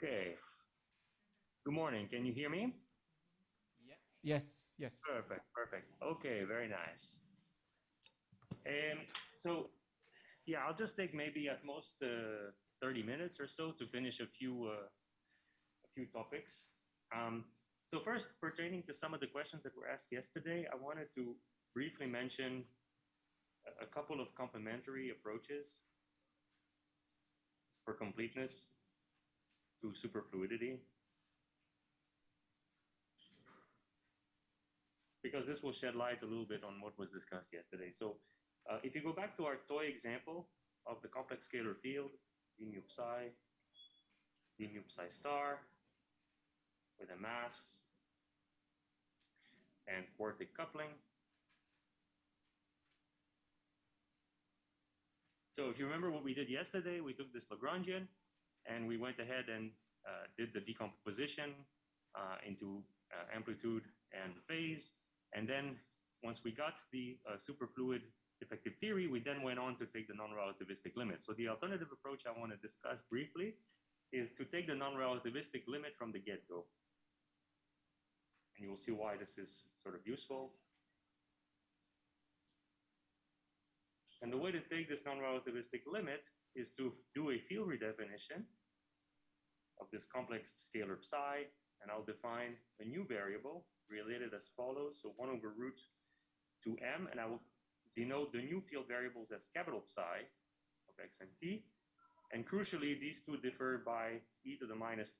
Okay. Good morning. Can you hear me? Yes. Perfect. Okay, very nice. So, yeah, I'll just take maybe at most 30 minutes or so to finish a few topics. So first, pertaining to some of the questions that were asked yesterday, I wanted to briefly mention a couple of complementary approaches for completeness to superfluidity, because this will shed light a little bit on what was discussed yesterday. So if you go back to our toy example of the complex scalar field, d mu psi star, with a mass and quartic coupling. So if you remember what we did yesterday, we took this Lagrangian and we went ahead and did the decomposition into amplitude and phase. And then once we got the superfluid effective theory, we then went on to take the non-relativistic limit. So the alternative approach I want to discuss briefly is to take the non-relativistic limit from the get-go. And you will see why this is sort of useful. And the way to take this non-relativistic limit is to do a field redefinition of this complex scalar psi, and I'll define a new variable related as follows. So 1 over root 2m, and I will denote the new field variables as capital psi of x and t. And crucially, these two differ by e to the minus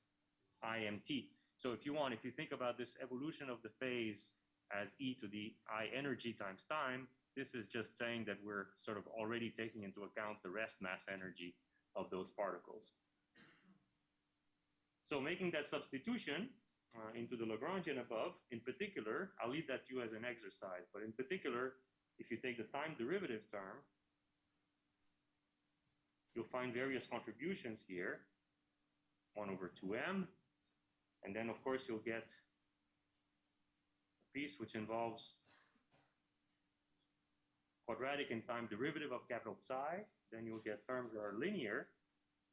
imt. So if you think about this evolution of the phase as e to the I energy times time, this is just saying that we're sort of already taking into account the rest mass energy of those particles. So making that substitution into the Lagrangian above, in particular, I'll leave that to you as an exercise, but in particular, if you take the time derivative term, you'll find various contributions here, 1 over 2m, and then of course you'll get a piece which involves quadratic in time derivative of capital psi. Then you'll get terms that are linear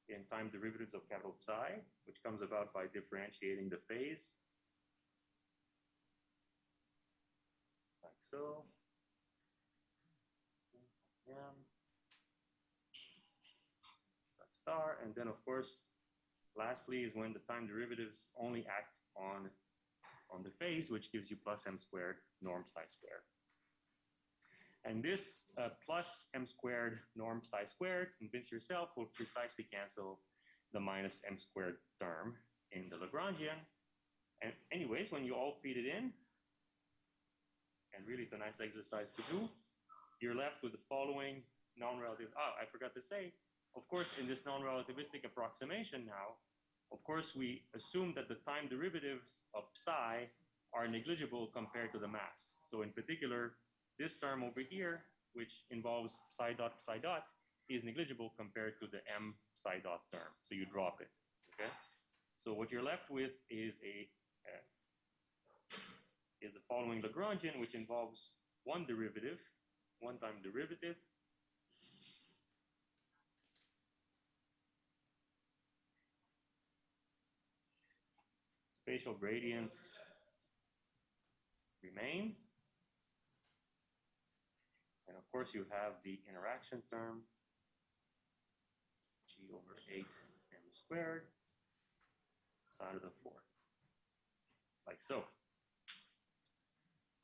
in time derivatives of capital psi, which comes about by differentiating the phase, like so. Star, and then of course, lastly is when the time derivatives only act on the phase, which gives you plus m squared norm psi squared. And this plus m squared norm psi squared, convince yourself, will precisely cancel the minus m squared term in the Lagrangian. And anyways, when you all feed it in, and really it's a nice exercise to do, you're left with the following non-relative. Oh, I forgot to say, of course, in this non-relativistic approximation now, of course, we assume that the time derivatives of psi are negligible compared to the mass. So in particular, this term over here, which involves psi dot, is negligible compared to the m psi dot term. So you drop it, okay? So what you're left with is the following Lagrangian, which involves one time derivative, spatial gradients remain. And of course, you have the interaction term, g over 8m squared, sine of the fourth, like so.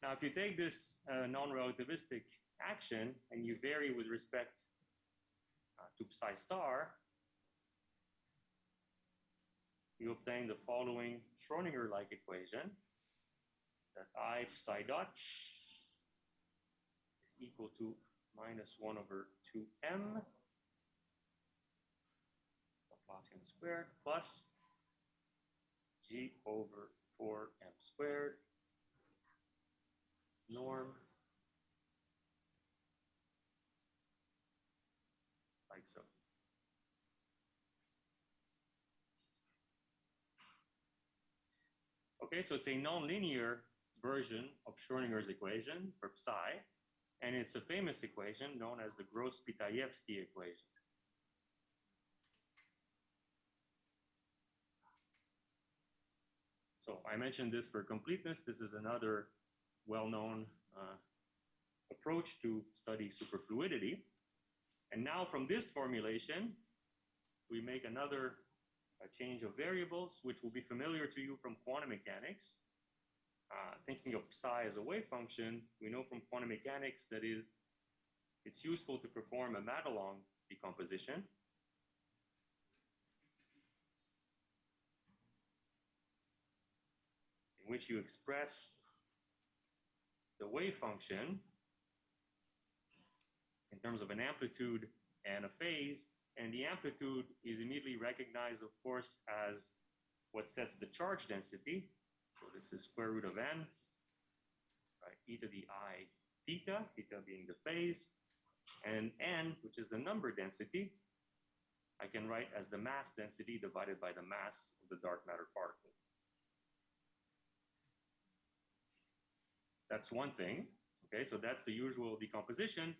Now, if you take this non-relativistic action and you vary with respect to psi star, you obtain the following Schrodinger-like equation, that I psi dot is equal to minus 1 over 2m Laplacian squared plus g over 4m squared norm, like so. Okay, so it's a nonlinear version of Schrodinger's equation for psi, and it's a famous equation known as the Gross-Pitayevsky equation. So I mentioned this for completeness. This is another well-known approach to study superfluidity. And now from this formulation, we make another change of variables, which will be familiar to you from quantum mechanics. Thinking of psi as a wave function, we know from quantum mechanics that it's useful to perform a Madelung decomposition. In which you express the wave function in terms of an amplitude and a phase, and the amplitude is immediately recognized, of course, as what sets the charge density. So this is square root of n, right, e to the I theta, theta being the phase, and n, which is the number density, I can write as the mass density divided by the mass of the dark matter particle. That's one thing, okay? So that's the usual decomposition.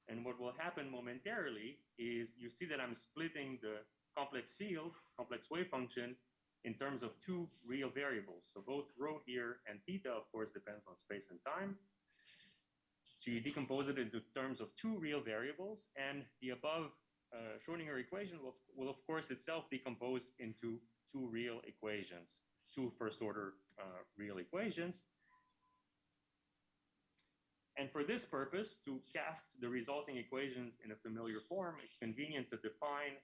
And what will happen momentarily is you see that I'm splitting the complex field, complex wave function, in terms of two real variables. So both rho here and theta, of course, depends on space and time. So you decompose it into terms of two real variables, and the above Schrodinger equation will of course itself decompose into two real equations, two first-order real equations. And for this purpose, to cast the resulting equations in a familiar form, it's convenient to define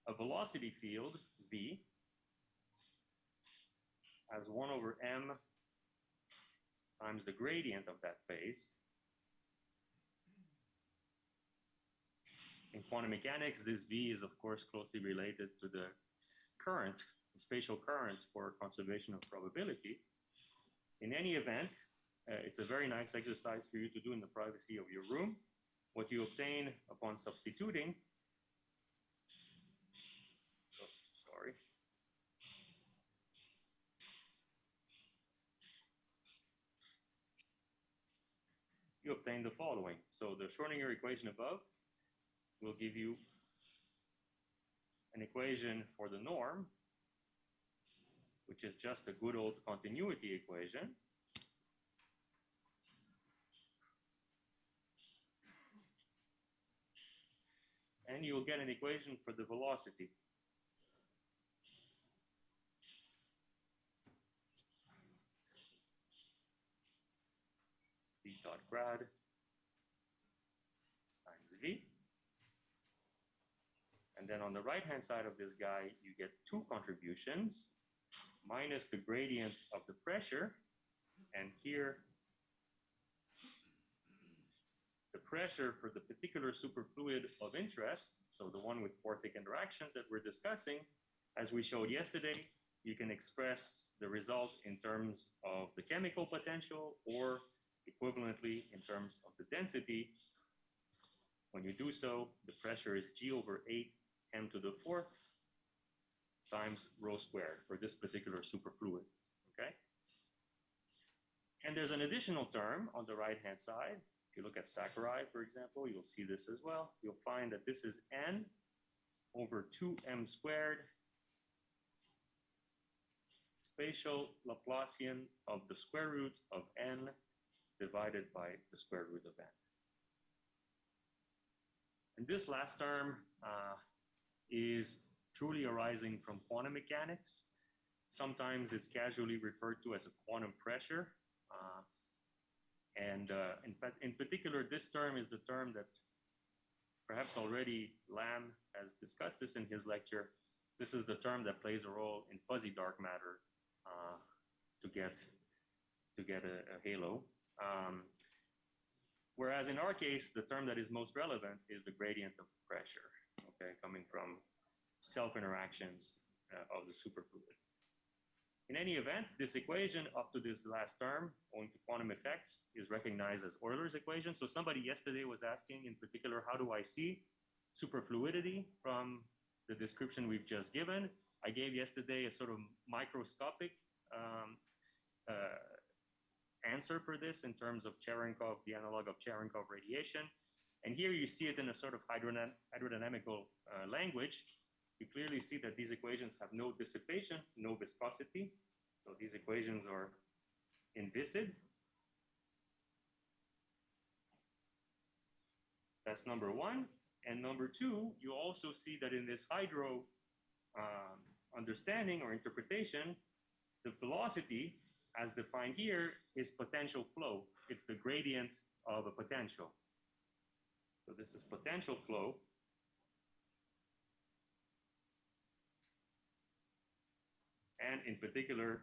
a velocity field, v, as 1 over m times the gradient of that phase. In quantum mechanics, this v is, of course, closely related to the current, the spatial current for conservation of probability. In any event, it's a very nice exercise for you to do in the privacy of your room. What you obtain upon substituting, you obtain the following. So the Schrodinger equation above will give you an equation for the norm, which is just a good old continuity equation. And you'll get an equation for the velocity. V dot grad times V. And then on the right-hand side of this guy, you get two contributions, minus the gradient of the pressure, and here the pressure for the particular superfluid of interest, so the one with quartic interactions that we're discussing, as we showed yesterday, you can express the result in terms of the chemical potential or equivalently in terms of the density. When you do so, the pressure is G over 8 m to the 4th times rho squared for this particular superfluid, okay? And there's an additional term on the right-hand side. If you look at Saccharide, for example, you'll see this as well. You'll find that this is n over 2m squared spatial Laplacian of the square root of n divided by the square root of n. And this last term is truly arising from quantum mechanics. Sometimes it's casually referred to as a quantum pressure. In particular, this term is the term that perhaps already Lamb has discussed this in his lecture. This is the term that plays a role in fuzzy dark matter to get a halo. Whereas in our case, the term that is most relevant is the gradient of pressure, okay, coming from self-interactions of the superfluid. In any event, this equation up to this last term, owing to quantum effects, is recognized as Euler's equation. So somebody yesterday was asking in particular, how do I see superfluidity from the description we've just given? I gave yesterday a sort of microscopic answer for this in terms of Cherenkov, the analog of Cherenkov radiation. And here you see it in a sort of hydrodynamical language. you clearly see that these equations have no dissipation, no viscosity. So these equations are inviscid. That's number one. And number two, you also see that in this hydro understanding or interpretation, the velocity, as defined here, is potential flow. It's the gradient of a potential. So this is potential flow. And in particular,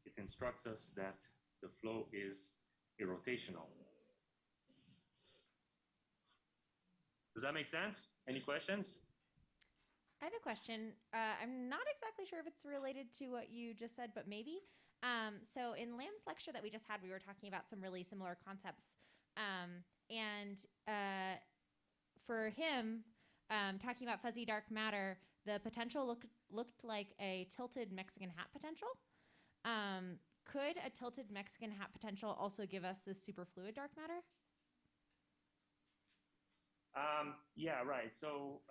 it instructs us that the flow is irrotational. Does that make sense? Any questions? I have a question. I'm not exactly sure if it's related to what you just said, but maybe. So in Lam's lecture that we just had, we were talking about some really similar concepts. For him, talking about fuzzy dark matter, the potential looked like a tilted Mexican hat potential. Could a tilted Mexican hat potential also give us this superfluid dark matter? Yeah, right. So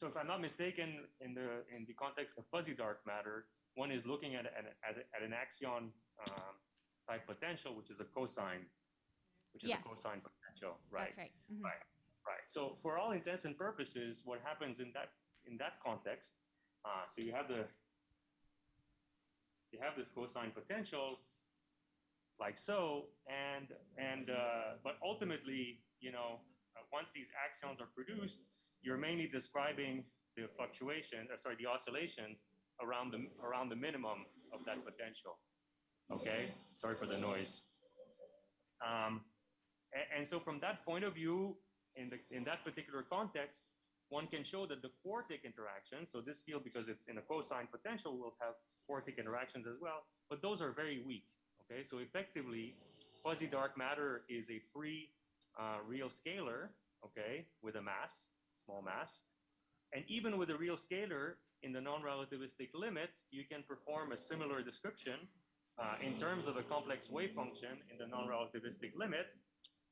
if I'm not mistaken, in the context of fuzzy dark matter, one is looking at an axion type potential, which is a cosine, Yes. a cosine potential, right? That's right. Mm-hmm. Right. So for all intents and purposes, what happens in that context? So you have this cosine potential, like so, but ultimately, once these axions are produced, you're mainly describing the the oscillations around the minimum of that potential. Okay, sorry for the noise. And so from that point of view, in that particular context, one can show that the quartic interaction, so this field, because it's in a cosine potential, will have quartic interactions as well, but those are very weak. Okay, so effectively, fuzzy dark matter is a free real scalar, okay, with a mass, small mass. And even with a real scalar, in the non-relativistic limit, you can perform a similar description in terms of a complex wave function in the non-relativistic limit.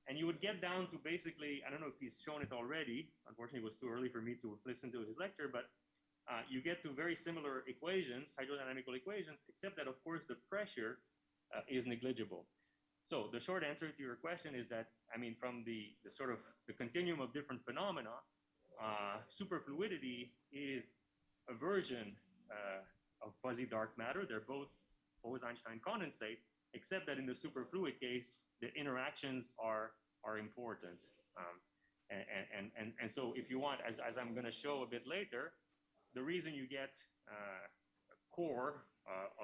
And you would get down to basically, I don't know if he's shown it already, unfortunately it was too early for me to listen to his lecture, but you get to very similar equations, hydrodynamical equations, except that of course the pressure is negligible. So the short answer to your question is that, I mean, from the sort of the continuum of different phenomena, superfluidity is a version of fuzzy dark matter. They're both Bose-Einstein condensate, except that in the superfluid case, the interactions are important. And so if you want, as I'm going to show a bit later, the reason you get core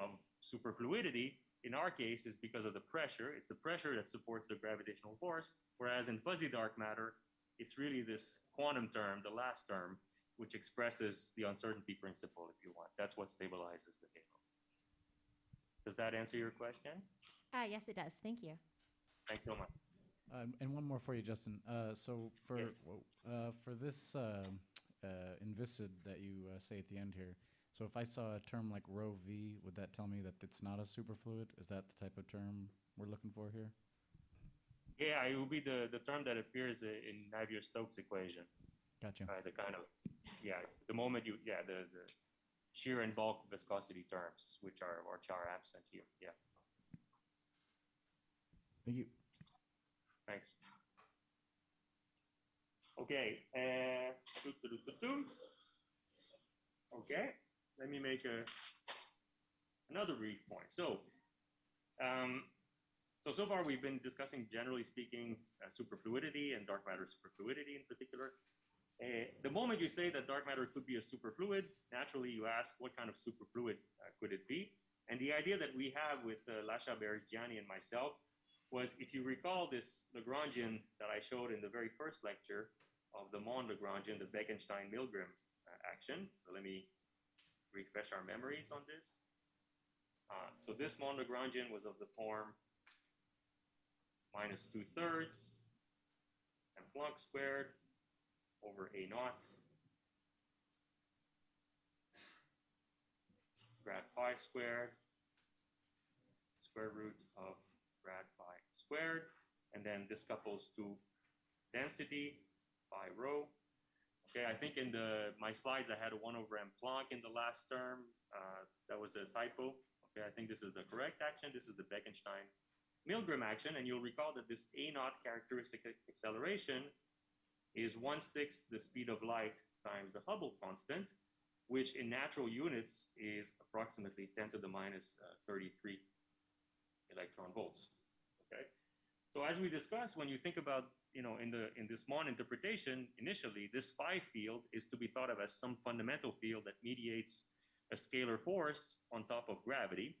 of superfluidity in our case is because of the pressure. It's the pressure that supports the gravitational force, whereas in fuzzy dark matter, it's really this quantum term, the last term, which expresses the uncertainty principle, if you want. That's what stabilizes the halo. Does that answer your question? Yes, it does. Thank you. Thanks so much. And one more for you, Justin. So for this inviscid that you say at the end here, so if I saw a term like rho v, would that tell me that it's not a superfluid? Is that the type of term we're looking for here? Yeah, it will be the term that appears in Navier-Stokes equation. Gotcha. The kind of, the moment the shear and bulk viscosity terms, which are absent here. Yeah. Thank you. Thanks. Okay. Okay. Let me make another brief point. So far we've been discussing, generally speaking, superfluidity and dark matter superfluidity in particular. The moment you say that dark matter could be a superfluid, naturally you ask what kind of superfluid could it be? And the idea that we have with Lasha Bergiani and myself was, if you recall this Lagrangian that I showed in the very first lecture of the Mond Lagrangian, the Bekenstein-Milgram action. So let me refresh our memories on this. So this Mond Lagrangian was of the form minus 2/3 and Planck squared over A naught grad phi squared square root of grad phi squared, and then this couples to density phi rho Okay, I think in my slides I had a 1 over m Planck in the last term. That was a typo. Okay, I think this is the correct action. This is the Bekenstein-Milgram action, and you'll recall that this A naught characteristic acceleration is 1/6 the speed of light times the Hubble constant, which in natural units is approximately 10 to the minus 33 electron volts. Okay, so as we discussed, when you think about, in this Mon interpretation, initially, this phi field is to be thought of as some fundamental field that mediates a scalar force on top of gravity.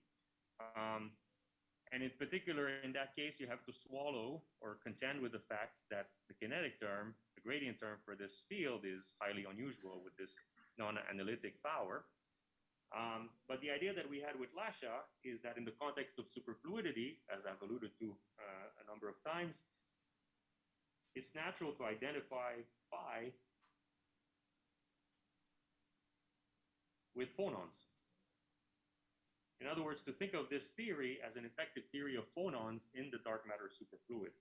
And in particular, in that case, you have to swallow or contend with the fact that the kinetic term, the gradient term for this field is highly unusual with this non-analytic power. But the idea that we had with Lasha is that in the context of superfluidity, as I've alluded to a number of times, it's natural to identify phi with phonons. In other words, to think of this theory as an effective theory of phonons in the dark matter superfluid.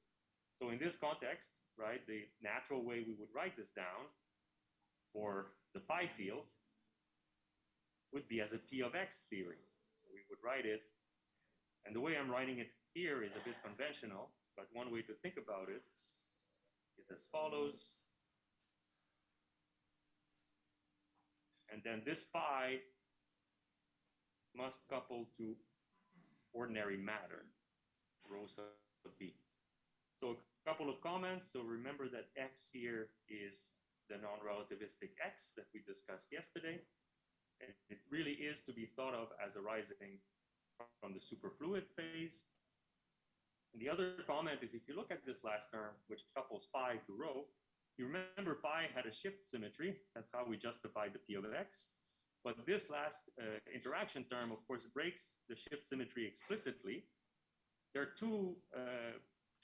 So in this context, right, the natural way we would write this down for the phi field would be as a P of X theory. So we would write it, and the way I'm writing it here is a bit conventional, but one way to think about it is as follows. And then this phi must couple to ordinary matter, rho sub B. So a couple of comments. So remember that X here is the non-relativistic X that we discussed yesterday. And it really is to be thought of as arising from the superfluid phase. And the other comment is, if you look at this last term, which couples phi to rho, you remember phi had a shift symmetry. That's how we justified the P of X. But this last interaction term, of course, breaks the shift symmetry explicitly. There are two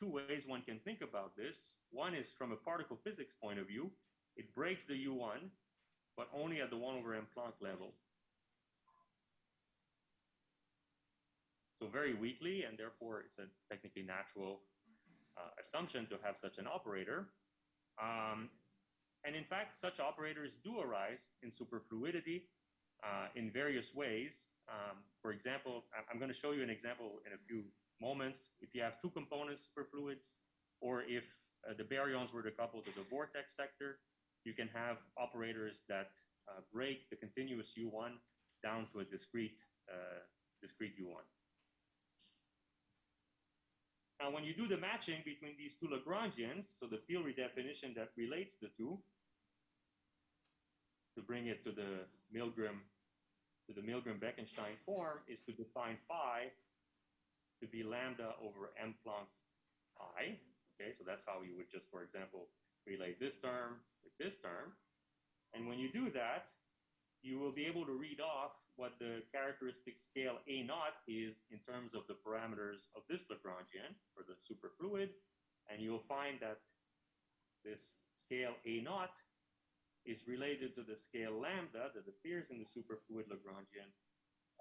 ways one can think about this. One is from a particle physics point of view. It breaks the U1, but only at the 1 over m Planck level. So very weakly, and therefore it's a technically natural assumption to have such an operator. And in fact, such operators do arise in superfluidity in various ways. For example, I'm going to show you an example in a few moments. If you have two component superfluids, or if the baryons were to couple to the vortex sector, you can have operators that break the continuous U1 down to a discrete U1. Now, when you do the matching between these two Lagrangians, so the field redefinition that relates the two, to bring it to the Milgram-Bekenstein form, is to define phi to be lambda over m Planck I. Okay, so that's how you would just, for example, relate this term with this term. And when you do that, you will be able to read off what the characteristic scale A naught is in terms of the parameters of this Lagrangian for the superfluid. And you'll find that this scale A naught is related to the scale lambda that appears in the superfluid Lagrangian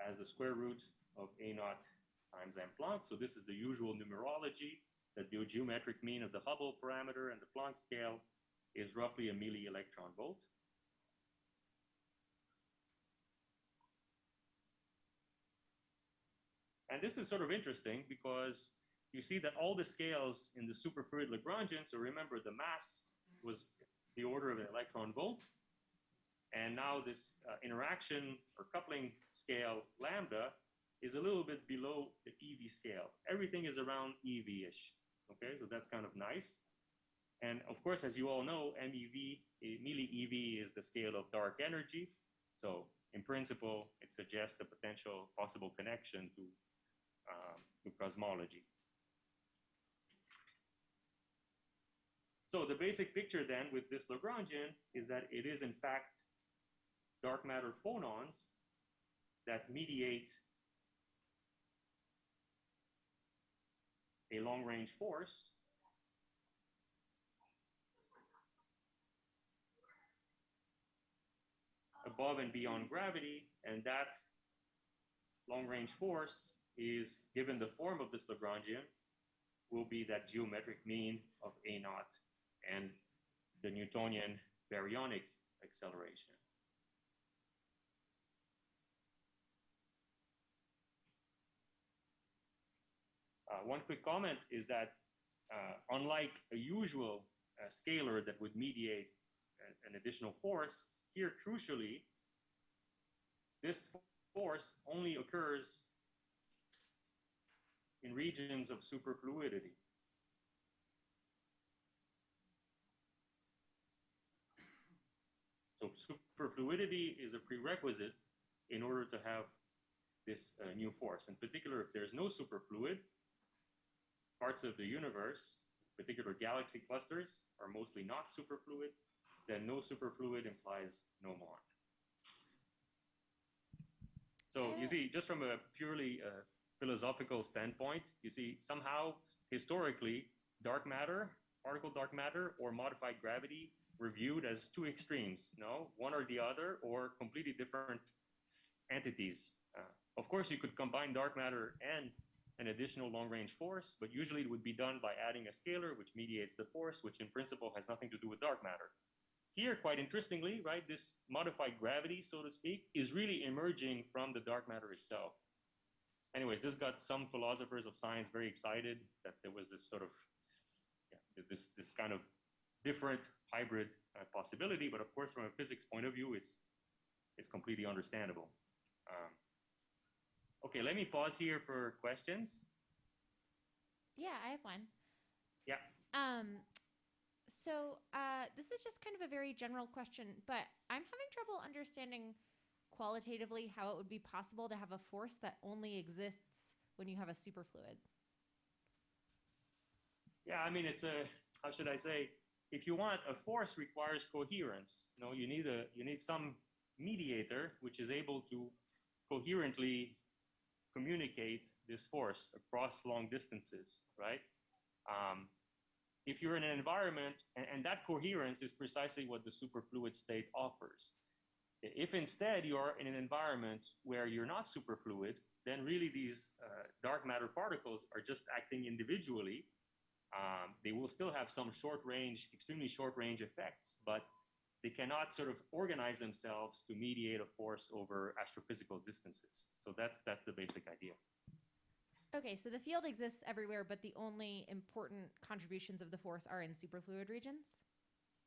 as the square root of A naught times m Planck. So this is the usual numerology, that the geometric mean of the Hubble parameter and the Planck scale is roughly a milli-electron volt. And this is sort of interesting because you see that all the scales in the superfluid Lagrangian, so remember the mass was the order of an electron volt. And now this interaction or coupling scale lambda is a little bit below the EV scale. Everything is around EV-ish. Okay, so that's kind of nice. And of course, as you all know, MeV, milli-EV is the scale of dark energy. So in principle, it suggests a potential possible connection to cosmology. So the basic picture then with this Lagrangian is that it is in fact dark matter phonons that mediate a long-range force above and beyond gravity, and that long-range force is, given the form of this Lagrangian, will be that geometric mean of A naught and the Newtonian baryonic acceleration. One quick comment is that unlike a usual scalar that would mediate an additional force, here crucially, this force only occurs in regions of superfluidity. So superfluidity is a prerequisite in order to have this new force. In particular, if there's no superfluid, parts of the universe, particular galaxy clusters, are mostly not superfluid, then no superfluid implies no more. So you see, just from a purely philosophical standpoint, you see, somehow, historically, dark matter, particle dark matter, or modified gravity were viewed as two extremes, one or the other, or completely different entities. Of course, you could combine dark matter and an additional long-range force, but usually it would be done by adding a scalar, which mediates the force, which in principle has nothing to do with dark matter. Here, quite interestingly, right, this modified gravity, so to speak, is really emerging from the dark matter itself. Anyways, this got some philosophers of science very excited that there was this sort of, this kind of different hybrid possibility, but of course, from a physics point of view, it's completely understandable. Okay, let me pause here for questions. Yeah, I have one. Yeah. So this is just kind of a very general question, but I'm having trouble understanding qualitatively how it would be possible to have a force that only exists when you have a superfluid. Yeah, I mean, it's a, how should I say, if you want, a force requires coherence. You need some mediator which is able to coherently communicate this force across long distances, right? If you're in an environment, and that coherence is precisely what the superfluid state offers. If instead you're in an environment where you're not superfluid, then really these dark matter particles are just acting individually. They will still have some short range, extremely short range effects, but they cannot sort of organize themselves to mediate a force over astrophysical distances. So that's the basic idea. Okay, so the field exists everywhere, but the only important contributions of the force are in superfluid regions?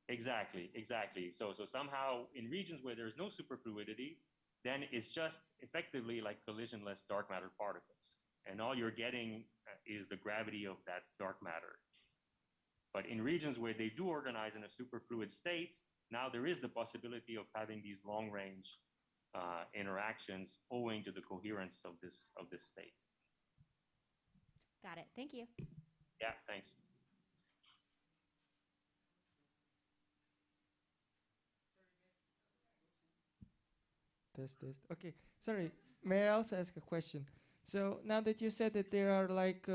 Exactly. So somehow in regions where there's no superfluidity, then it's just effectively like collisionless dark matter particles. And all you're getting is the gravity of that dark matter. But in regions where they do organize in a superfluid state, now there is the possibility of having these long-range interactions owing to the coherence of this state. Got it. Thank you. Yeah, thanks. Test. Okay, sorry. May I also ask a question? So now that you said that there are like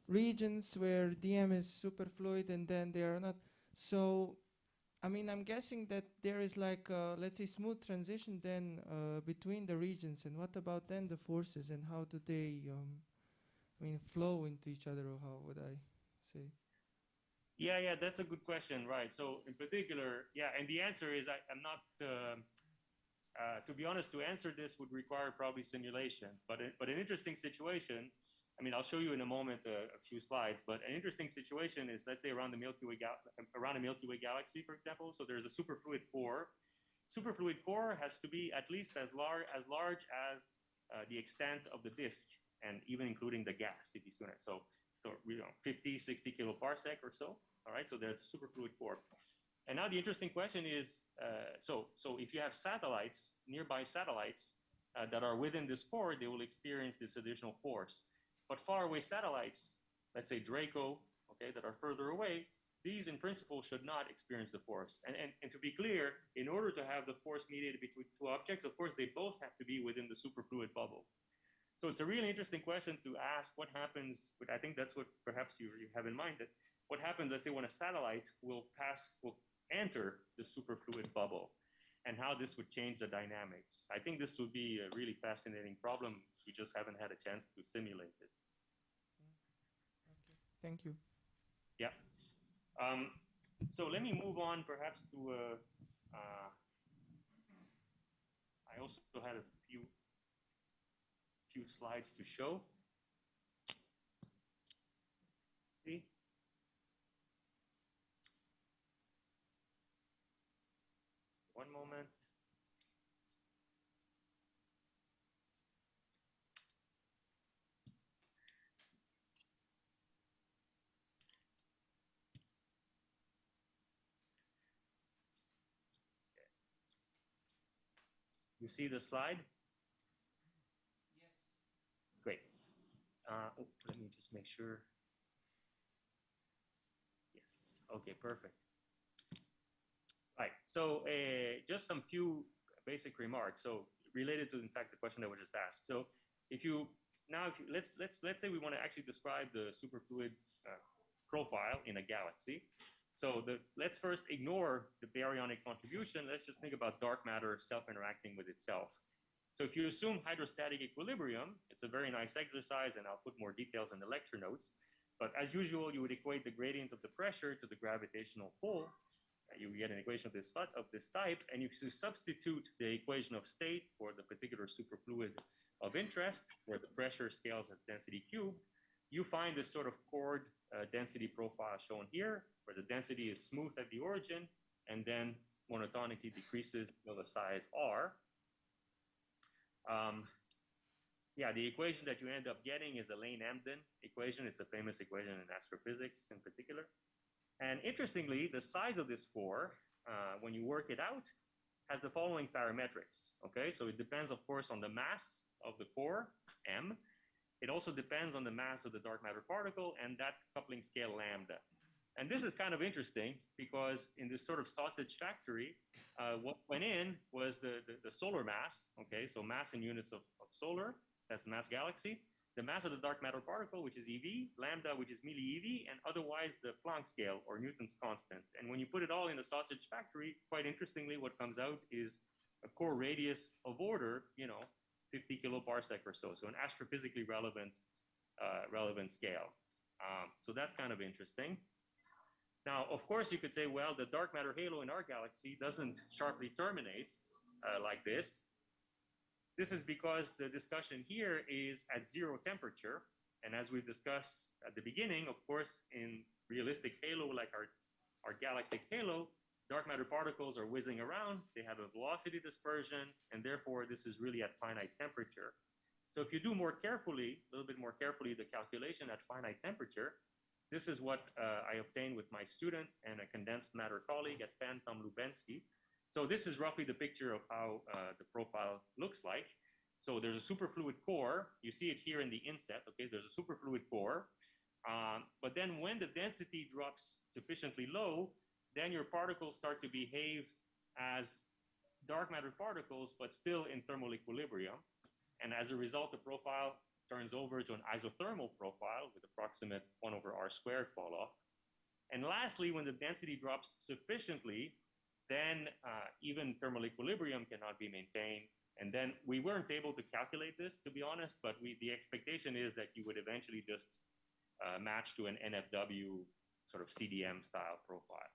regions where DM is superfluid and then they are not, so I mean, I'm guessing that there is like, let's say, smooth transition then between the regions. And what about then the forces and how do they, flow into each other, or how would I say? Yeah, that's a good question, right? So in particular, and the answer is I'm not, to be honest, to answer this would require probably simulations, but an interesting situation, I mean, I'll show you in a moment a few slides, but an interesting situation is, let's say, around a Milky Way galaxy, for example. So there's a superfluid core. Superfluid core has to be at least as large as the extent of the disk, and even including the gas, if you so 50, 60 kiloparsec or so. All right, so there's a superfluid core. And now the interesting question is, so if you have satellites, nearby satellites that are within this core, they will experience this additional force. But faraway satellites, let's say Draco, okay, that are further away, these in principle should not experience the force. And to be clear, in order to have the force mediated between two objects, of course, they both have to be within the superfluid bubble. So it's a really interesting question to ask what happens, but I think that's what perhaps you have in mind, that what happens, let's say, when a satellite will enter the superfluid bubble, and how this would change the dynamics. I think this would be a really fascinating problem. We just haven't had a chance to simulate it. Okay, thank you. Yeah. So let me move on perhaps to, I also had a few slides to show. See? One moment. You see the slide? Yes. Great. Let me just make sure. Yes. Okay, perfect. Right. So just some few basic remarks. So related to, in fact, the question that was just asked. So if you let's say we want to actually describe the superfluid profile in a galaxy. So let's first ignore the baryonic contribution. Let's just think about dark matter self-interacting with itself. So if you assume hydrostatic equilibrium, it's a very nice exercise, and I'll put more details in the lecture notes. But as usual, you would equate the gradient of the pressure to the gravitational pull. You get an equation of this type, and you substitute the equation of state for the particular superfluid of interest, where the pressure scales as density cubed. You find this sort of chord density profile shown here, where the density is smooth at the origin, and then monotonically decreases till the size r. Yeah, the equation that you end up getting is a Lane-Emden equation. It's a famous equation in astrophysics in particular. And interestingly, the size of this core, when you work it out, has the following parametrics. Okay, so it depends, of course, on the mass of the core, m. It also depends on the mass of the dark matter particle and that coupling scale lambda. And this is kind of interesting because in this sort of sausage factory, what went in was the solar mass. Okay, so mass in units of solar, that's the mass galaxy. The mass of the dark matter particle, which is EV, lambda, which is milli-EV, and otherwise the Planck scale, or Newton's constant. And when you put it all in the sausage factory, quite interestingly, what comes out is a core radius of order, 50 kiloparsec or so. So an astrophysically relevant scale. So that's kind of interesting. Now, of course, you could say, well, the dark matter halo in our galaxy doesn't sharply terminate like this. This is because the discussion here is at zero temperature. And as we discussed at the beginning, of course, in realistic halo, like our galactic halo, dark matter particles are whizzing around. They have a velocity dispersion, and therefore this is really at finite temperature. So if you do more carefully, a little bit more carefully, the calculation at finite temperature, this is what I obtained with my student and a condensed matter colleague at Penn, Tom Lubensky. So this is roughly the picture of how the profile looks like. So there's a superfluid core. You see it here in the inset. Okay, there's a superfluid core. But then when the density drops sufficiently low, then your particles start to behave as dark matter particles, but still in thermal equilibrium. And as a result, the profile turns over to an isothermal profile with approximate 1 over r squared fall off. And lastly, when the density drops sufficiently, then even thermal equilibrium cannot be maintained. And then we weren't able to calculate this, to be honest, but the expectation is that you would eventually just match to an NFW sort of CDM style profile.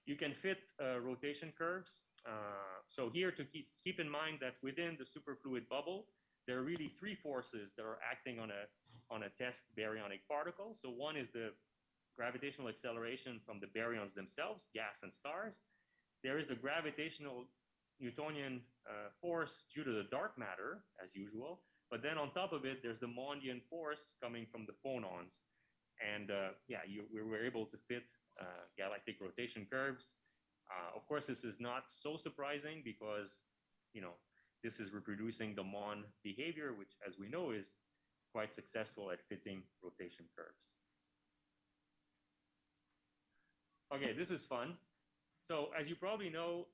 You can fit rotation curves. So here to keep in mind that within the superfluid bubble, there are really three forces that are acting on a test baryonic particle. So one is the gravitational acceleration from the baryons themselves, gas and stars. There is the gravitational Newtonian force due to the dark matter, as usual. But then on top of it, there's the Mondian force coming from the phonons. And yeah, we were able to fit galactic rotation curves. Of course, this is not so surprising because, this is reproducing the Mon behavior, which, as we know, is quite successful at fitting rotation curves. Okay, this is fun. So as you probably know,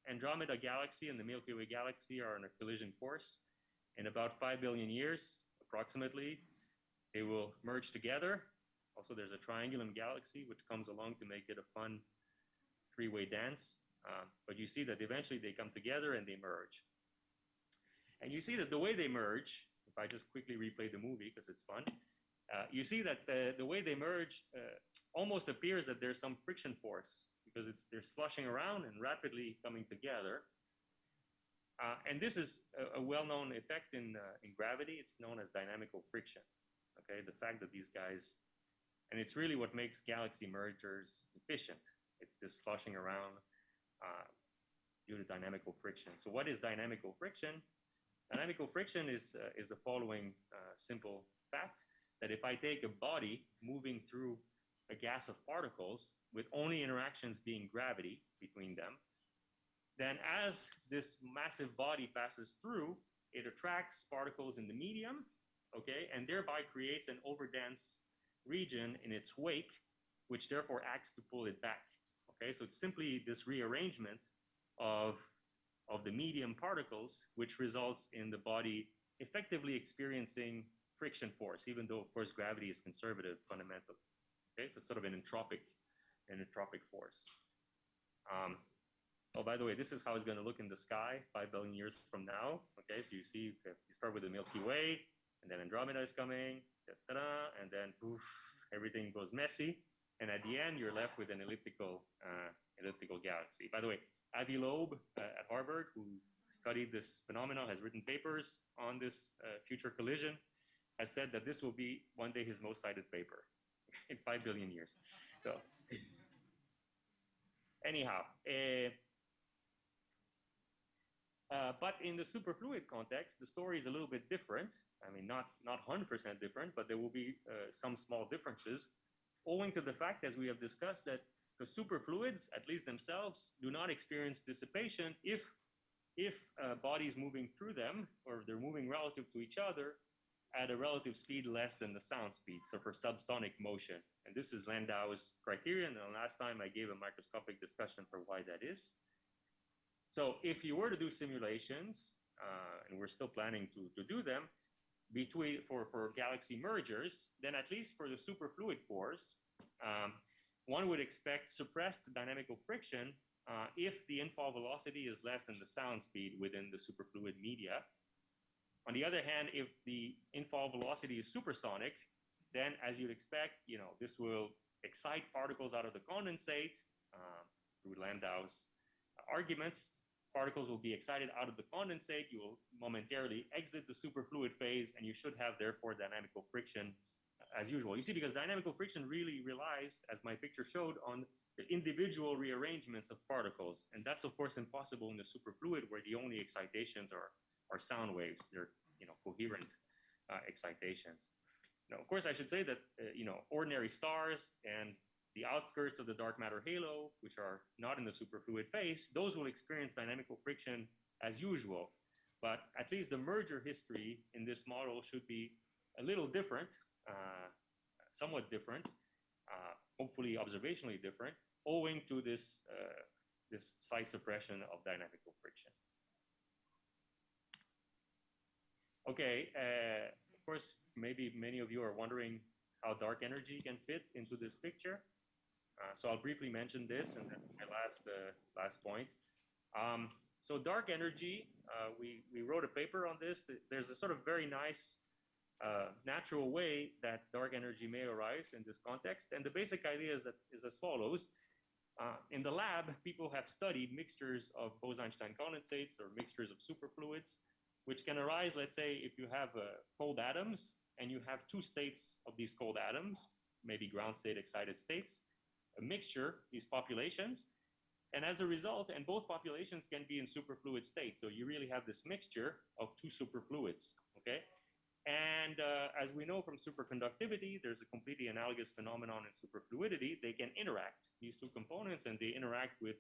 Andromeda Galaxy and the Milky Way Galaxy are on a collision course. In about 5 billion years, approximately, they will merge together. Also, there's a triangulum galaxy, which comes along to make it a fun three-way dance. But you see that eventually they come together and they merge. And you see that the way they merge, if I just quickly replay the movie because it's fun, You see that the way they merge almost appears that there's some friction force because they're sloshing around and rapidly coming together. And this is a well-known effect in gravity. It's known as dynamical friction. Okay, the fact that these guys, and it's really what makes galaxy mergers efficient. It's this sloshing around due to dynamical friction. So what is dynamical friction? Dynamical friction is the following simple fact, that if I take a body moving through a gas of particles with only interactions being gravity between them, then as this massive body passes through, it attracts particles in the medium, okay, and thereby creates an overdense region in its wake, which therefore acts to pull it back. Okay, so it's simply this rearrangement of the medium particles, which results in the body effectively experiencing friction force, even though, of course, gravity is conservative fundamentally. Okay, so it's sort of an entropic force. Oh, by the way, this is how it's going to look in the sky 5 billion years from now. Okay, so you see, you start with the Milky Way, and then Andromeda is coming, and then poof, everything goes messy, and at the end, you're left with an elliptical galaxy. By the way, Avi Loeb at Harvard, who studied this phenomenon, has written papers on this future collision, has said that this will be one day his most cited paper in 5 billion years. So anyhow, but in the superfluid context, the story is a little bit different. I mean, not 100% different, but there will be some small differences, owing to the fact, as we have discussed, that the superfluids, at least themselves, do not experience dissipation if bodies moving through them, or they're moving relative to each other, at a relative speed less than the sound speed, so for subsonic motion. And this is Landau's criterion, and last time I gave a microscopic discussion for why that is. So if you were to do simulations, and we're still planning to do them, for galaxy mergers, then at least for the superfluid cores, one would expect suppressed dynamical friction if the infall velocity is less than the sound speed within the superfluid media. On the other hand, if the infall velocity is supersonic, then as you'd expect, this will excite particles out of the condensate through Landau's arguments. Particles will be excited out of the condensate. You will momentarily exit the superfluid phase, and you should have, therefore, dynamical friction as usual. You see, because dynamical friction really relies, as my picture showed, on the individual rearrangements of particles. And that's, of course, impossible in the superfluid, where the only excitations are sound waves. They're coherent excitations. Now, of course, I should say that ordinary stars and the outskirts of the dark matter halo, which are not in the superfluid phase, those will experience dynamical friction as usual. But at least the merger history in this model should be a little different, somewhat different, hopefully observationally different, owing to this slight suppression of dynamical friction. Okay, of course, maybe many of you are wondering how dark energy can fit into this picture. So I'll briefly mention this, and then my last point. So dark energy, we wrote a paper on this. There's a sort of very nice natural way that dark energy may arise in this context. And the basic idea is as follows. In the lab, people have studied mixtures of Bose-Einstein condensates or mixtures of superfluids, which can arise, let's say, if you have cold atoms and you have two states of these cold atoms, maybe ground state excited states, a mixture, these populations, and as a result, and both populations can be in superfluid state. So you really have this mixture of two superfluids, okay? And as we know from superconductivity, there's a completely analogous phenomenon in superfluidity. They can interact, these two components, and they interact with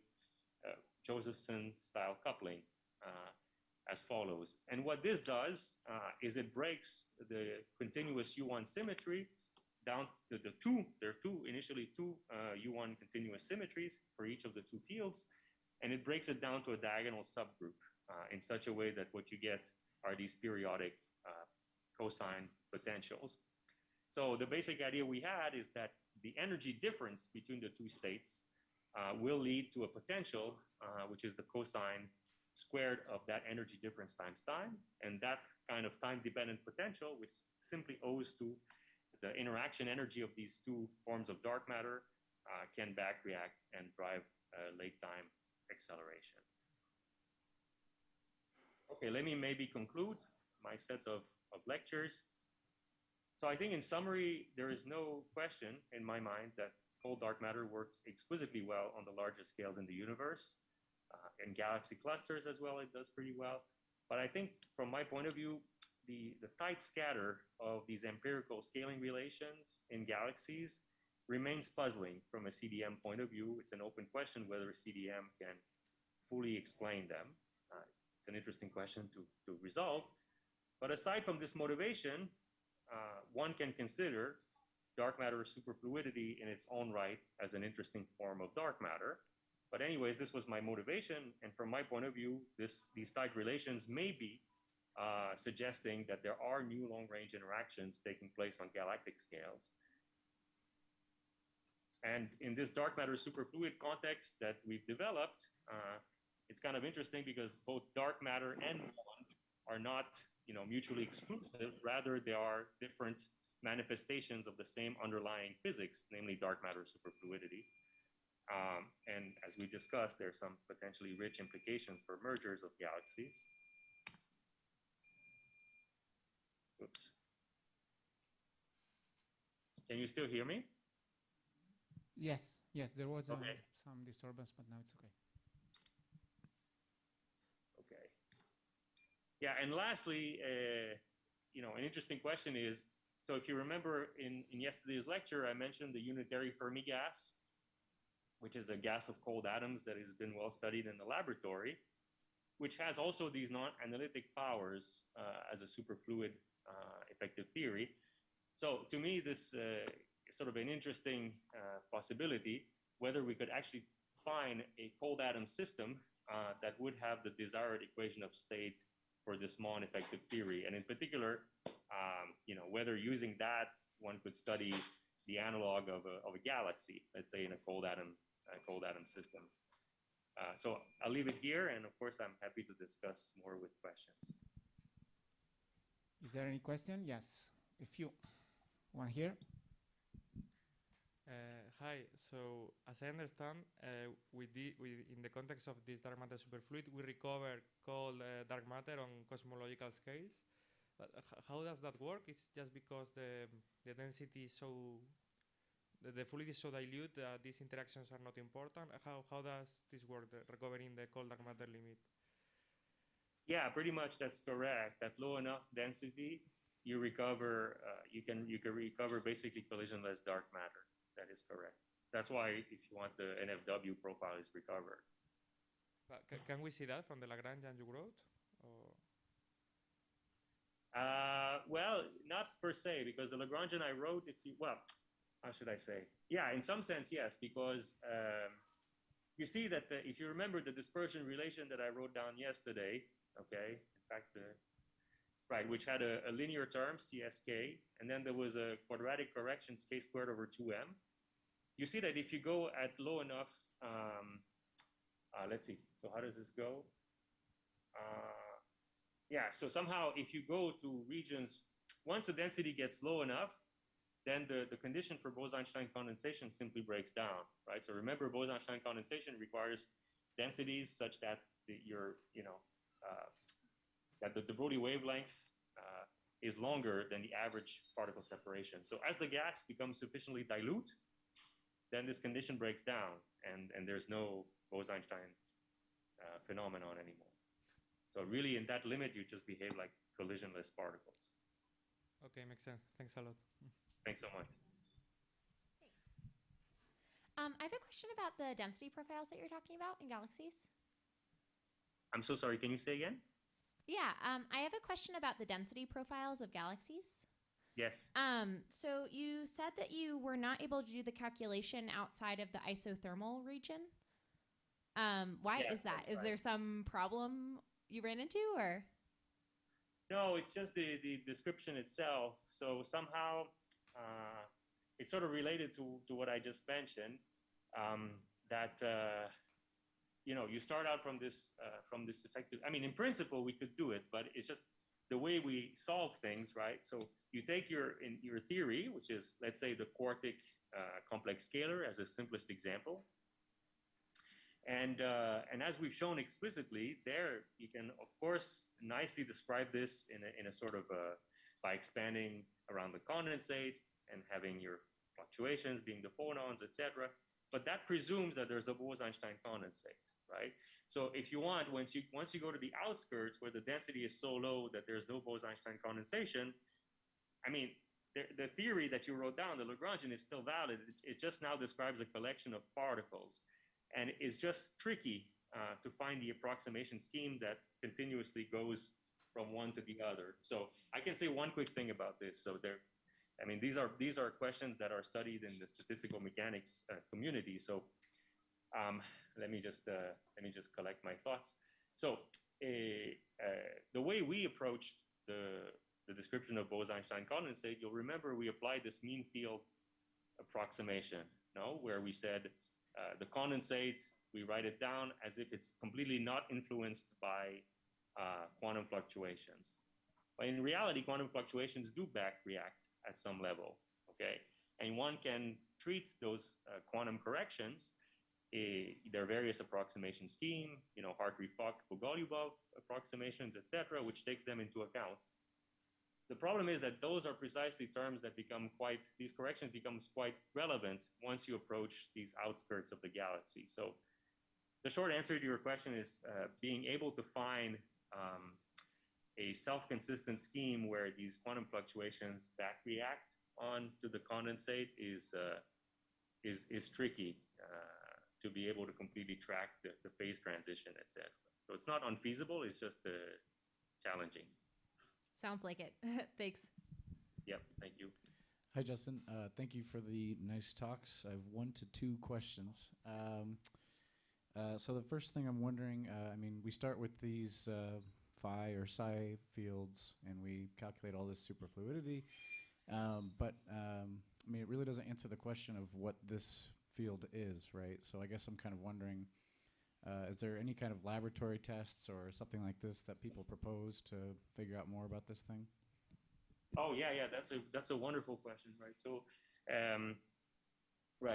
Josephson-style coupling as follows. And what this does is it breaks the continuous U1 symmetry down to there are initially two U1 continuous symmetries for each of the two fields, and it breaks it down to a diagonal subgroup in such a way that what you get are these periodic cosine potentials. So the basic idea we had is that the energy difference between the two states will lead to a potential, which is the cosine squared of that energy difference times time, and that kind of time-dependent potential, which simply owes to the interaction energy of these two forms of dark matter can back react and drive late time acceleration. Okay, let me maybe conclude my set of lectures. So I think in summary, there is no question in my mind that cold dark matter works exquisitely well on the largest scales in the universe. In galaxy clusters as well, it does pretty well. But I think from my point of view, the tight scatter of these empirical scaling relations in galaxies remains puzzling from a CDM point of view. It's an open question whether CDM can fully explain them. It's an interesting question to resolve. But aside from this motivation, one can consider dark matter superfluidity in its own right as an interesting form of dark matter. But anyways, this was my motivation. And from my point of view, these tight relations may be suggesting that there are new long-range interactions taking place on galactic scales. And in this dark matter superfluid context that we've developed, it's kind of interesting because both dark matter and muon are not, mutually exclusive. Rather, they are different manifestations of the same underlying physics, namely dark matter superfluidity. And as we discussed, there are some potentially rich implications for mergers of galaxies. Oops. Can you still hear me? Yes, there was Okay. some disturbance, but now it's okay. Okay. Yeah, and lastly, an interesting question is, so if you remember in yesterday's lecture, I mentioned the unitary Fermi gas, which is a gas of cold atoms that has been well studied in the laboratory, which has also these non-analytic powers as a superfluid effective theory. So to me, this is sort of an interesting possibility, whether we could actually find a cold atom system that would have the desired equation of state for this Mon effective theory. And in particular, whether using that, one could study the analog of a galaxy, let's say in a cold atom system. So I'll leave it here, and of course, I'm happy to discuss more with questions. Is there any question? Yes. If you want to hear. Hi. So, as I understand, in the context of this dark matter superfluid, we recover cold dark matter on cosmological scales. But how does that work? It's just because the density is so, the fluid is so dilute that these interactions are not important. How does this work, recovering the cold dark matter limit? Yeah, pretty much that's correct. At low enough density, you recover. You can recover basically collisionless dark matter. That is correct. That's why if you want the NFW profile is recovered. But can we see that from the Lagrangian you wrote? Or? Well, not per se, because the Lagrangian I wrote, how should I say? Yeah, in some sense, yes, because you see that if you remember the dispersion relation that I wrote down yesterday, okay, in fact, right, which had a linear term, CSK, and then there was a quadratic correction, k squared over 2m. You see that if you go at low enough, let's see, so how does this go? Yeah, so somehow if you go to regions, once the density gets low enough, then the condition for Bose-Einstein condensation simply breaks down, right? So remember, Bose-Einstein condensation requires densities such that that the Brody wavelength is longer than the average particle separation. So as the gas becomes sufficiently dilute, then this condition breaks down, and there's no Bose-Einstein phenomenon anymore. So really, in that limit, you just behave like collisionless particles. Okay, makes sense. Thanks a lot. Thanks so much. I have a question about the density profiles that you're talking about in galaxies. I'm so sorry. Can you say again? Yeah, I have a question about the density profiles of galaxies. Yes. So you said that you were not able to do the calculation outside of the isothermal region. Why is that? Is there some problem you ran into, or? No, it's just the description itself. So somehow it's sort of related to what I just mentioned, that you start out from this effective. I mean, in principle, we could do it, but it's just the way we solve things, right? So you take your theory, which is, let's say, the quartic complex scalar as a simplest example. And as we've shown explicitly, there you can, of course, nicely describe this in a sort of by expanding around the condensate and having your fluctuations being the phonons, etc. But that presumes that there's a Bose-Einstein condensate, right? So if you want, once you go to the outskirts where the density is so low that there's no Bose-Einstein condensation, I mean, the theory that you wrote down, the Lagrangian, is still valid. It just now describes a collection of particles. And it's just tricky to find the approximation scheme that continuously goes from one to the other. So I can say one quick thing about this. So I mean, these are questions that are studied in the statistical mechanics community. So let me just collect my thoughts. So the way we approached the description of Bose-Einstein condensate, you'll remember we applied this mean field approximation, no, where we said the condensate, we write it down as if it's completely not influenced by quantum fluctuations. But in reality, quantum fluctuations do back react at some level, okay? And one can treat those quantum corrections, their various approximation scheme, you know, Hartree-Fock, Bogoliubov approximations, etc., which takes them into account. The problem is that those are precisely terms that these corrections becomes quite relevant once you approach these outskirts of the galaxy. So the short answer to your question is being able to find a self-consistent scheme where these quantum fluctuations back react on to the condensate is tricky to be able to completely track the phase transition, etc. So it's not unfeasible, it's just challenging. Sounds like it. Thanks. Yep, thank you. Hi, Justin. Thank you for the nice talks. I have 1 to 2 questions. So the first thing I'm wondering, I mean, we start with these phi or psi fields, and we calculate all this superfluidity. But I mean, it really doesn't answer the question of what this field is, right? So I guess I'm kind of wondering, is there any kind of laboratory tests or something like this that people propose to figure out more about this thing? Oh yeah, that's a wonderful question, right? So,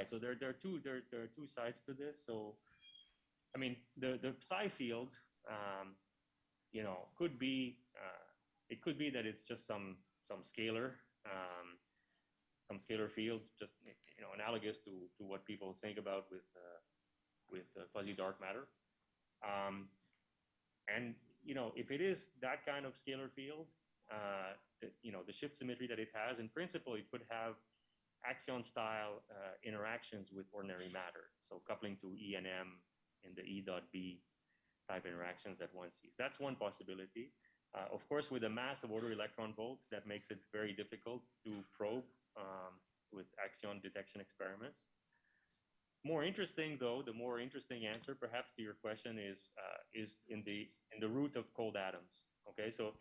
so there are two sides to this. So, I mean, the psi field, you know, could be it could be that it's just some scalar field, just, you know, analogous to what people think about with fuzzy dark matter. And, you know, if it is that kind of scalar field, you know, the shift symmetry that it has, in principle, it could have axion-style interactions with ordinary matter. So coupling to E and M in the E dot B type interactions that one sees. That's one possibility. Of course, with a mass of order electron volt, that makes it very difficult to probe with axion detection experiments. More interesting, though, the more interesting answer, perhaps, to your question is in the root of cold atoms. Okay, so,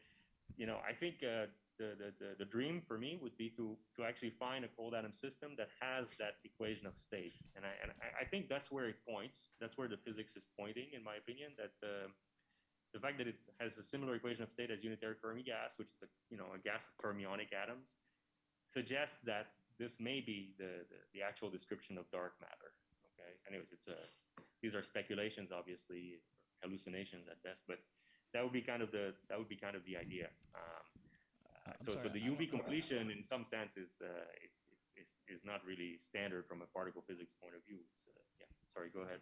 you know, I think the dream for me would be to actually find a cold atom system that has that equation of state, and I think that's where it points. That's where the physics is pointing, in my opinion. That the fact that it has a similar equation of state as unitary Fermi gas, which is a gas of fermionic atoms, suggests that this may be the actual description of dark matter. Okay. Anyways, these are speculations, obviously, hallucinations at best, but that would be kind of the idea. So the UV completion, in some sense, is not really standard from a particle physics point of view. Yeah. Sorry. Go ahead.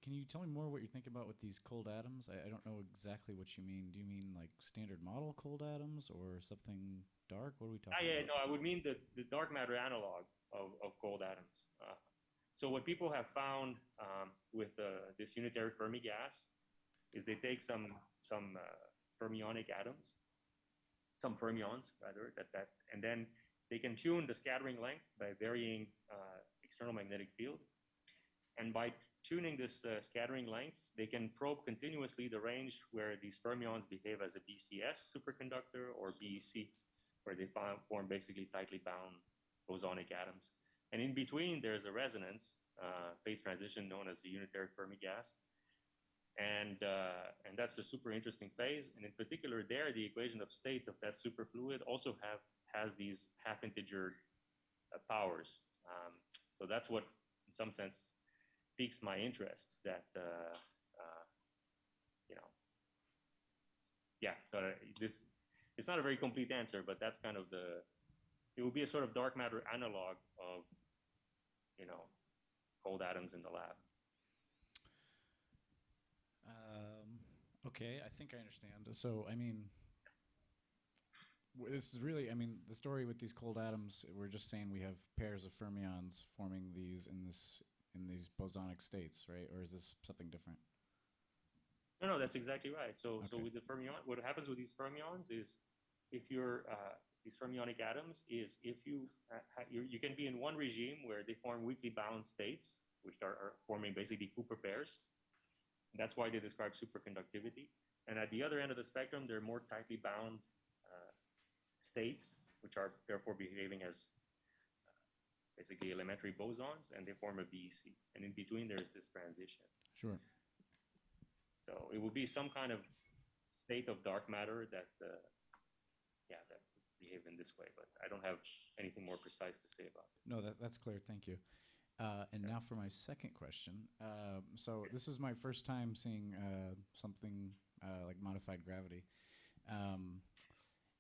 Can you tell me more what you're thinking about with these cold atoms? I don't know exactly what you mean. Do you mean like standard model cold atoms or something dark? What are we talking about? No, I would mean the dark matter analog of cold atoms. So what people have found with this unitary Fermi gas is they take some fermionic atoms, some fermions rather, and then they can tune the scattering length by varying external magnetic field. And by tuning this scattering length, they can probe continuously the range where these fermions behave as a BCS superconductor or BEC, where they form basically tightly bound bosonic atoms. And in between, there's a resonance phase transition known as the unitary Fermi gas. and that's a super interesting phase. And in particular, there the equation of state of that superfluid also has these half integer powers. So that's what, in some sense, piques my interest. That you know, yeah, this it's not a very complete answer, but that's kind of it would be a sort of dark matter analog of, you know, cold atoms in the lab. Okay, I think I understand. So, I mean, this is really, I mean, the story with these cold atoms, we're just saying we have pairs of fermions forming these in these bosonic states, right? Or is this something different? No, that's exactly right. So, Okay. so with the fermion, what happens with these fermions is, if you're these fermionic atoms, is if you can be in one regime where they form weakly bound states, which are forming basically Cooper pairs. That's why they describe superconductivity. And at the other end of the spectrum, they're more tightly bound states, which are therefore behaving as basically elementary bosons, and they form a BEC. And in between, there's this transition. Sure. So it would be some kind of state of dark matter that, that would behave in this way. But I don't have anything more precise to say about it. No, that's clear. Thank you. And now for my second question. So this was my first time seeing something like modified gravity.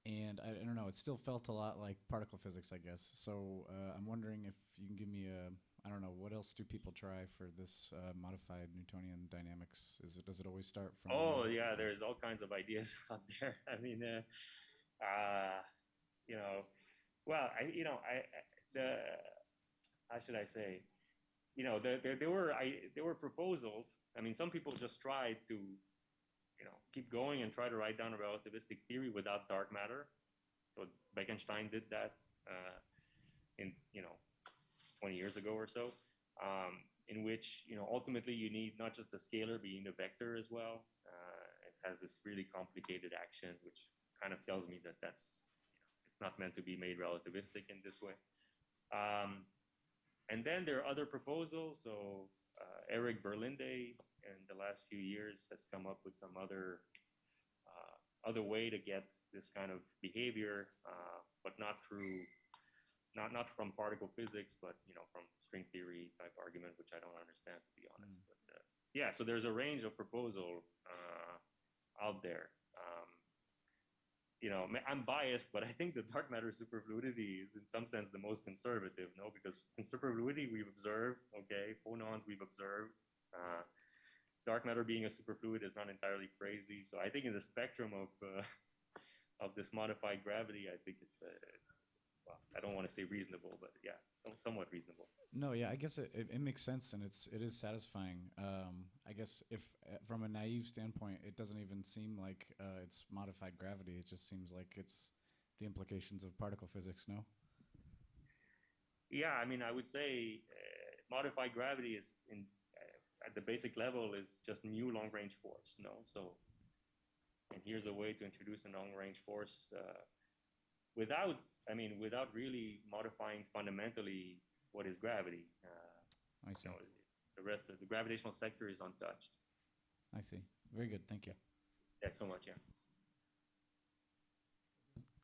And I don't know, it still felt a lot like particle physics, I guess. So I'm wondering if you can give me I don't know, what else do people try for this modified Newtonian dynamics? Does it always start from? Oh yeah, there's all kinds of ideas out there. I mean, you know, well, how should I say? You know, there were proposals. I mean, some people just tried to, you know, keep going and try to write down a relativistic theory without dark matter. So Bekenstein did that in, you know, 20 years ago or so, in which, you know, ultimately you need not just a scalar, but you need a vector as well. It has this really complicated action, which kind of tells me that that's, you know, it's not meant to be made relativistic in this way. And then there are other proposals. So Eric Berlinde in the last few years has come up with some other way to get this kind of behavior, but not from particle physics, but, you know, from string theory type argument, which I don't understand, to be honest. But yeah, so there's a range of proposal out there. You know, I'm biased, but I think the dark matter superfluidity is in some sense the most conservative, no? Because in superfluidity we've observed, okay, phonons we've observed. Dark matter being a superfluid is not entirely crazy. So I think in the spectrum of this modified gravity, I think it's well, I don't want to say reasonable, but yeah, somewhat reasonable. No, yeah, I guess it makes sense, and it is satisfying. I guess if from a naive standpoint, it doesn't even seem like it's modified gravity. It just seems like it's the implications of particle physics. No. Yeah, I mean, I would say modified gravity is at the basic level is just new long-range force. No, so and here's a way to introduce a long-range force without really modifying fundamentally what is gravity. I see. You know, the rest of the gravitational sector is untouched. I see. Very good. Thank you. Thanks so much. Yeah.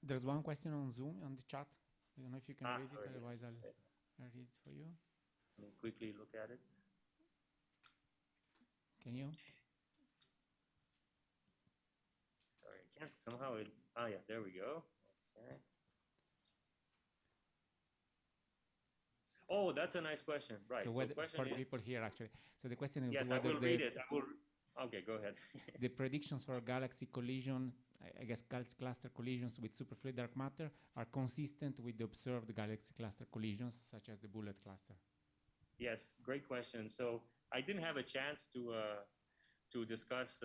There's one question on Zoom on the chat. I don't know if you can read sorry, it, otherwise yes. I'll read it for you. Let me quickly look at it. Can you? Sorry, I can't somehow. Yeah, there we go. Okay. Oh, that's a nice question. Right. So, question for the is, people here, actually. So the question is yes, I whether will read it. Okay, go ahead. the predictions for galaxy collision, I guess galaxy cluster collisions with superfluid dark matter, are consistent with the observed galaxy cluster collisions, such as the bullet cluster. Yes, great question. So I didn't have a chance to discuss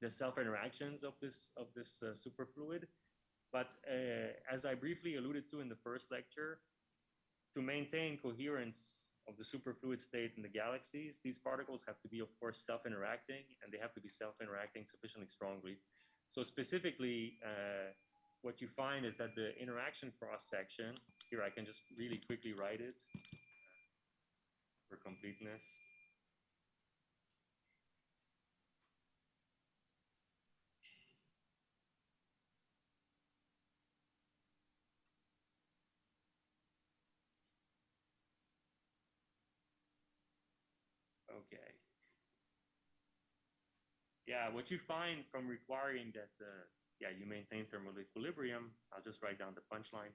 the self-interactions of this superfluid, but as I briefly alluded to in the first lecture, to maintain coherence of the superfluid state in the galaxies, these particles have to be, of course, self-interacting, and they have to be self-interacting sufficiently strongly. So specifically, what you find is that the interaction cross-section, here I can just really quickly write it for completeness. Okay. Yeah, what you find from requiring that you maintain thermal equilibrium, I'll just write down the punchline,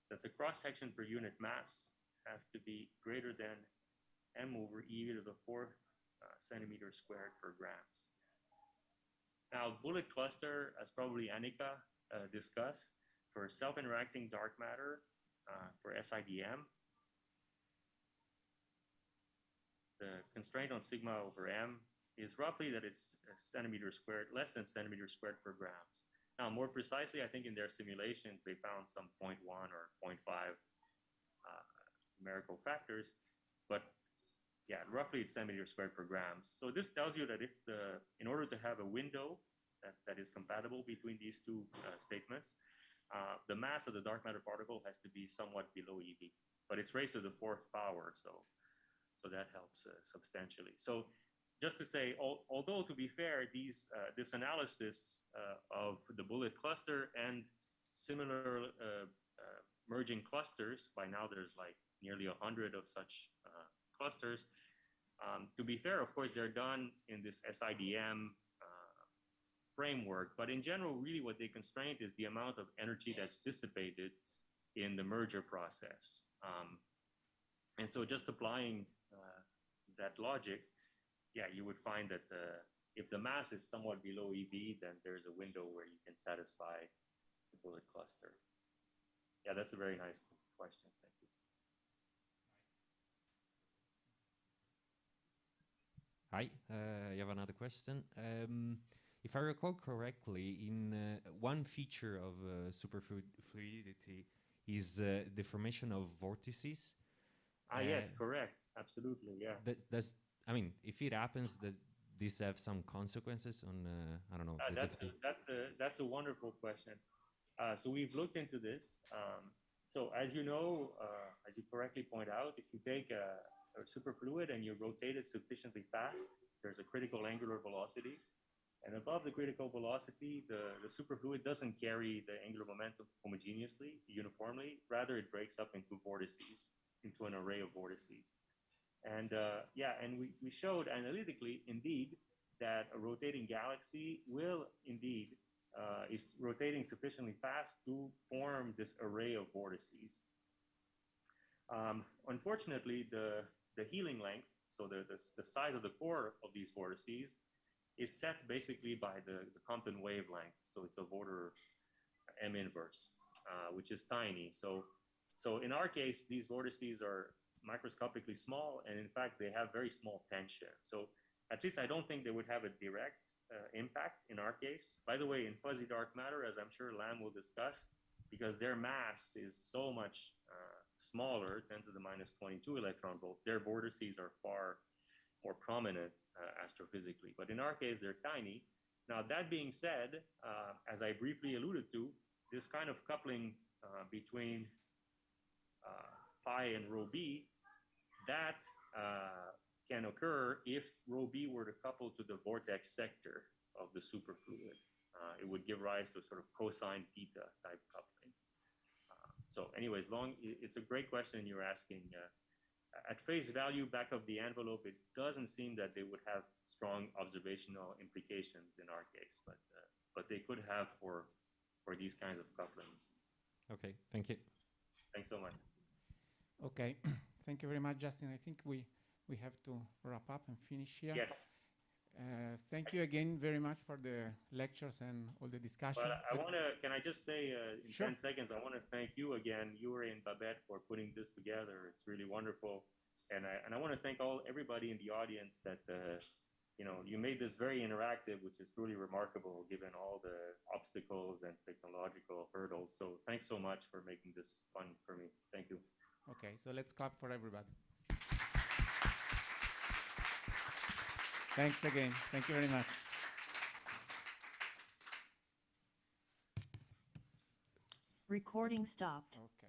that the cross-section per unit mass has to be greater than m over e to the fourth centimeter squared per grams. Now, bullet cluster, as probably Annika discussed, for self-interacting dark matter, for SIDM, the constraint on sigma over m is roughly that it's a centimeter squared, less than centimeter squared per grams. Now, more precisely, I think in their simulations, they found some 0.1 or 0.5 numerical factors, but yeah, roughly it's centimeter squared per grams. So this tells you that in order to have a window that is compatible between these two statements, the mass of the dark matter particle has to be somewhat below EV, but it's raised to the fourth power, so that helps substantially. So just to say, although to be fair, this analysis of the bullet cluster and similar merging clusters, by now there's like nearly 100 of such clusters. To be fair, of course, they're done in this SIDM framework, but in general, really what they constrain is the amount of energy that's dissipated in the merger process. And so just applying that logic, yeah, you would find that if the mass is somewhat below EV, then there's a window where you can satisfy the bullet cluster. Yeah, that's a very nice question. Thank you. Hi, I have another question. If I recall correctly, in one feature of superfluidity is the formation of vortices. Yes, correct. Absolutely, yeah. I mean, if it happens, does this have some consequences on, I don't know. That's a wonderful question. So we've looked into this. So as you know, as you correctly point out, if you take a superfluid and you rotate it sufficiently fast, there's a critical angular velocity. And above the critical velocity, the superfluid doesn't carry the angular momentum homogeneously, uniformly. Rather, it breaks up into vortices, into an array of vortices. And we showed analytically, indeed, that a rotating galaxy will indeed is rotating sufficiently fast to form this array of vortices. Unfortunately, the healing length, so the size of the core of these vortices, is set basically by the Compton wavelength. So it's of order m inverse, which is tiny. So in our case, these vortices are microscopically small, and in fact, they have very small tension. So at least I don't think they would have a direct impact in our case. By the way, in fuzzy dark matter, as I'm sure Lam will discuss, because their mass is so much smaller, 10 to the minus 22 electron volts, their vortices are far more prominent astrophysically. But in our case, they're tiny. Now, that being said, as I briefly alluded to, this kind of coupling between pi and rho b, that can occur if rho b were to couple to the vortex sector of the superfluid. It would give rise to a sort of cosine theta type coupling. So anyways, it's a great question you're asking. At face value, back of the envelope, it doesn't seem that they would have strong observational implications in our case, but they could have for these kinds of couplings. Okay, thank you. Thanks so much. Okay, thank you very much, Justin. I think we have to wrap up and finish here. Yes. Thank you again very much for the lectures and all the discussion. Well, can I just say in Sure. 10 seconds, I want to thank you again, Khoury and Babette, for putting this together. It's really wonderful. And I want to thank everybody in the audience that, you made this very interactive, which is truly remarkable given all the obstacles and technological hurdles. So thanks so much for making this fun for me. Thank you. Okay, so let's clap for everybody. Thanks again. Thank you very much. Recording stopped. Okay.